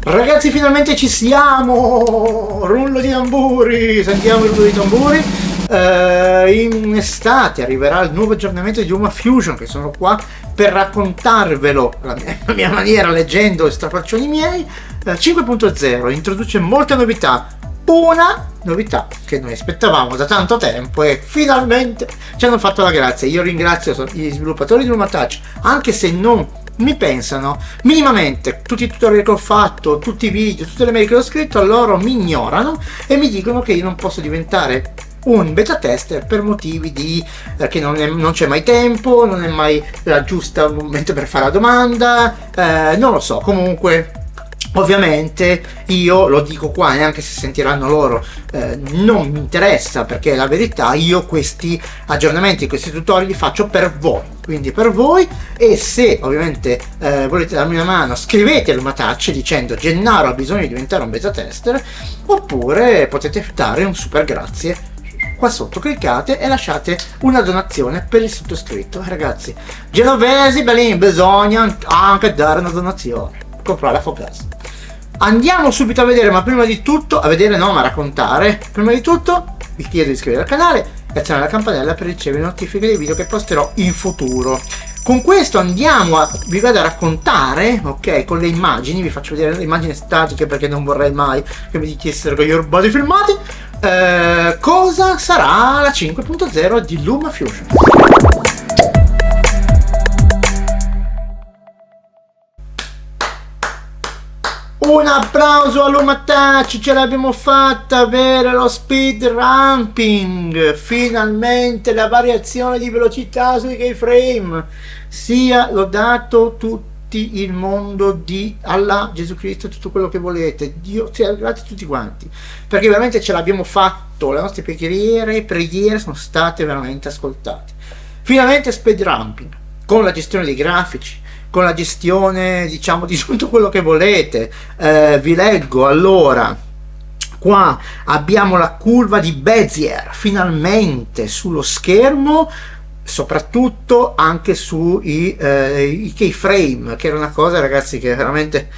Ragazzi, finalmente ci siamo! Rullo di tamburi! Sentiamo il rullo di tamburi. In estate arriverà il nuovo aggiornamento di LumaFusion, che sono qua per raccontarvelo la mia maniera, leggendo e strafalcioni miei. 5.0 introduce molte novità. Una novità che noi aspettavamo da tanto tempo e finalmente ci hanno fatto la grazia. Io ringrazio gli sviluppatori di LumaTouch, anche se non mi pensano minimamente. Tutti i tutorial che ho fatto, tutti i video, tutte le mail che ho scritto, loro mi ignorano e mi dicono che io non posso diventare un beta tester per motivi di che non c'è mai tempo, non è mai il giusto momento per fare la domanda, non lo so. Comunque ovviamente io lo dico qua, neanche se sentiranno loro, non mi interessa, perché la verità, io questi aggiornamenti, questi tutorial li faccio per voi, quindi per voi. E se ovviamente volete darmi una mano, scrivete LumaTouch dicendo Gennaro ha bisogno di diventare un beta tester, oppure potete dare un super grazie qua sotto, cliccate e lasciate una donazione per il sottoscritto. Ragazzi genovesi, belin, bisogna anche dare una donazione, comprare la Focus. Andiamo subito a vedere, ma prima di tutto, a raccontare. Prima di tutto vi chiedo di iscrivervi al canale e azionare la campanella per ricevere notifiche dei video che posterò in futuro. Con questo vi vado a raccontare, ok, con le immagini. Vi faccio vedere le immagini statiche perché non vorrei mai che mi chiedessero che io ho rubato i filmati. Cosa sarà la 5.0 di LumaFusion. Un applauso a LumaTouch, ce l'abbiamo fatta avere lo speed ramping, finalmente la variazione di velocità sui keyframe. Sia lodato tutti il mondo di Allah, Gesù Cristo, tutto quello che volete, Dio, sia lodati tutti quanti, perché veramente ce l'abbiamo fatto, le nostre preghiere sono state veramente ascoltate. Finalmente speed ramping, con la gestione dei grafici, con la gestione, diciamo, di tutto quello che volete. Vi leggo, allora, qua abbiamo la curva di Bezier finalmente sullo schermo, soprattutto anche sui i keyframe, che era una cosa, ragazzi, che veramente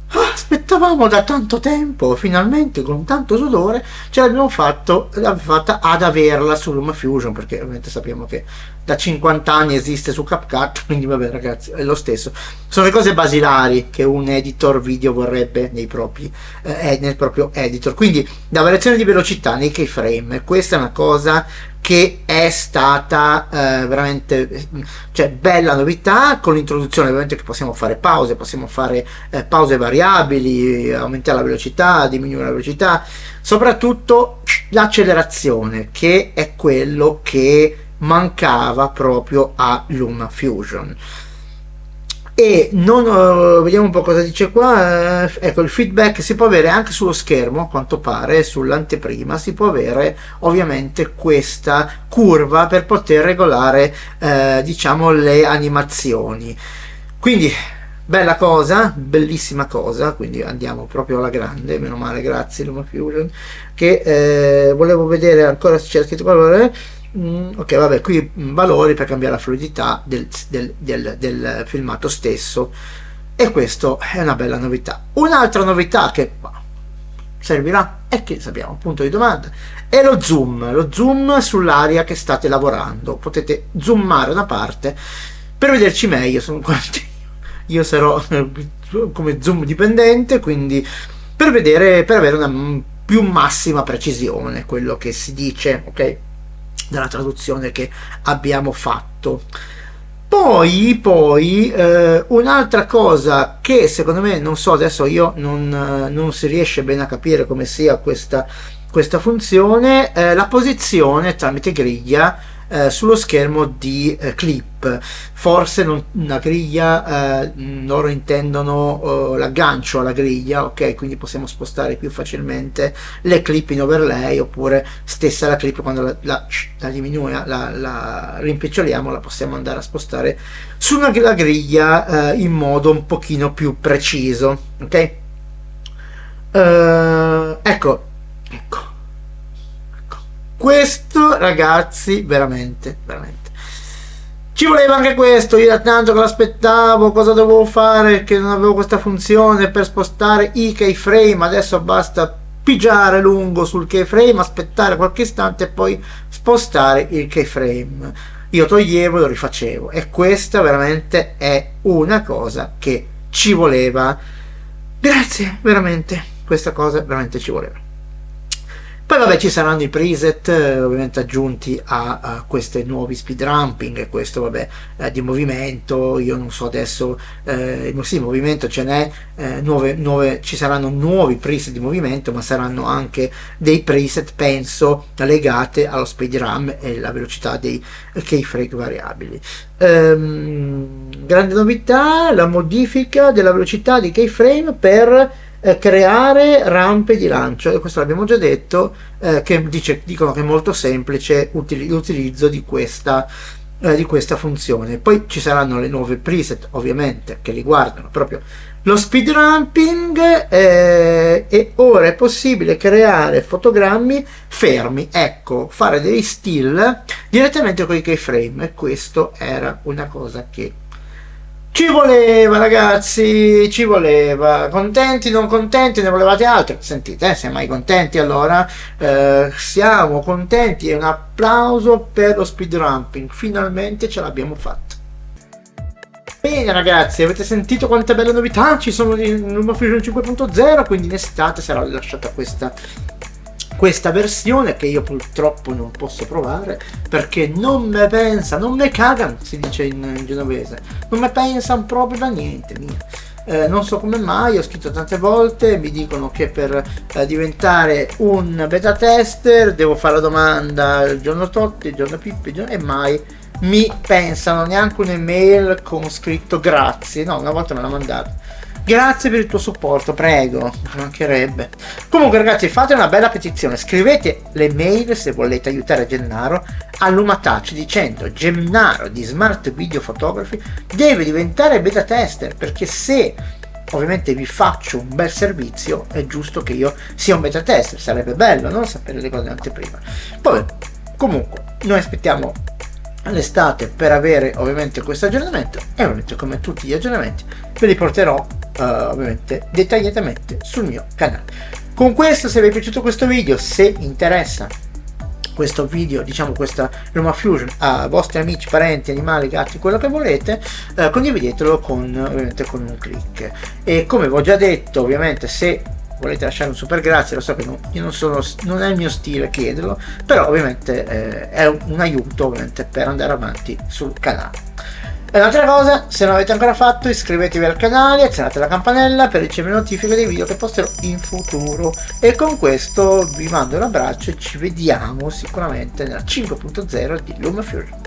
aspettavamo da tanto tempo. Finalmente, con tanto sudore, ce l'abbiamo fatta ad averla su LumaFusion, perché ovviamente sappiamo che da 50 anni esiste su CapCut, quindi vabbè, ragazzi, è lo stesso. Sono le cose basilari che un editor video vorrebbe nel proprio editor. Quindi la variazione di velocità nei keyframe, questa è una cosa che è stata veramente, cioè, bella novità, con l'introduzione ovviamente che possiamo fare pause variabili, aumentare la velocità, diminuire la velocità, soprattutto l'accelerazione, che è quello che mancava proprio a LumaFusion. E vediamo un po' cosa dice qua. Ecco, il feedback si può avere anche sullo schermo, a quanto pare, sull'anteprima si può avere ovviamente questa curva per poter regolare diciamo le animazioni. Quindi bella cosa, bellissima cosa. Quindi andiamo proprio alla grande, meno male, grazie LumaFusion, che volevo vedere ancora se c'era scritto valore. Ok, vabbè, qui valori per cambiare la fluidità del filmato stesso, e questo è una bella novità. Un'altra novità che servirà, e che sappiamo, punto di domanda, è lo zoom sull'area che state lavorando. Potete zoomare una parte per vederci meglio. Io sarò come zoom dipendente, quindi per avere una più massima precisione, quello che si dice, ok, dalla traduzione che abbiamo fatto. Poi un'altra cosa che secondo me, non so, adesso io non si riesce bene a capire come sia questa funzione, la posizione tramite griglia sullo schermo di clip. Forse una griglia, loro intendono l'aggancio alla griglia, ok, quindi possiamo spostare più facilmente le clip in overlay, oppure stessa la clip, quando la diminuiamo, la rimpiccioliamo, la possiamo andare a spostare su una griglia in modo un pochino più preciso, ok. Ecco, questo, ragazzi, veramente Ci voleva anche questo, io da tanto che l'aspettavo, cosa dovevo fare, che non avevo questa funzione per spostare i keyframe, adesso basta pigiare lungo sul keyframe, aspettare qualche istante e poi spostare il keyframe. Io toglievo e lo rifacevo, e questa veramente è una cosa che ci voleva. Grazie, veramente, questa cosa veramente ci voleva. Poi vabbè, ci saranno i preset ovviamente aggiunti a questi nuovi speed ramping, e questo vabbè di movimento, io non so adesso, sì, movimento ce n'è, ci saranno nuovi preset di movimento, ma saranno anche dei preset penso legate allo speed ramp e la velocità dei keyframe variabili. Grande novità, la modifica della velocità di keyframe per creare rampe di lancio, e questo l'abbiamo già detto, che dicono che è molto semplice l'utilizzo di questa funzione. Poi ci saranno le nuove preset ovviamente che riguardano proprio lo speed ramping, e ora è possibile creare fotogrammi fermi, ecco, fare dei still direttamente con i keyframe, e questo era una cosa che ci voleva, ragazzi, ci voleva. Contenti, non contenti, ne volevate altro? Sentite, siamo mai contenti allora? Siamo contenti, e un applauso per lo speed ramping, finalmente ce l'abbiamo fatta. Bene ragazzi, avete sentito quante belle novità ci sono in LumaFusion 5.0, quindi in estate sarà rilasciata questa versione, che io purtroppo non posso provare perché non me pensa, non me cagano, si dice in genovese, non me pensano proprio da niente mia. Non so come mai, ho scritto tante volte, mi dicono che per diventare un beta tester devo fare la domanda il giorno tot, il giorno pippi, e mai mi pensano neanche un'email con scritto grazie. No, una volta me l'ha mandato: grazie per il tuo supporto, prego, ci mancherebbe. Comunque ragazzi, fate una bella petizione, scrivete le mail se volete aiutare Gennaro a Lumatouch dicendo: Gennaro di Smart Video Photography deve diventare beta tester, perché se ovviamente vi faccio un bel servizio è giusto che io sia un beta tester, sarebbe bello non sapere le cose anteprima. Poi comunque noi aspettiamo all'estate per avere ovviamente questo aggiornamento, e ovviamente come tutti gli aggiornamenti ve li porterò ovviamente dettagliatamente sul mio canale. Con questo, se vi è piaciuto questo video, se interessa questo video, diciamo questa LumaFusion, a vostri amici, parenti, animali, gatti, quello che volete, condividetelo ovviamente con un click. E come vi ho già detto, ovviamente se volete lasciare un super grazie, lo so che non è il mio stile chiederlo, però ovviamente è un aiuto ovviamente per andare avanti sul canale. E un'altra cosa, se non l'avete ancora fatto, iscrivetevi al canale, azionate la campanella per ricevere notifiche dei video che posterò in futuro. E con questo vi mando un abbraccio e ci vediamo sicuramente nella 5.0 di LumaFusion.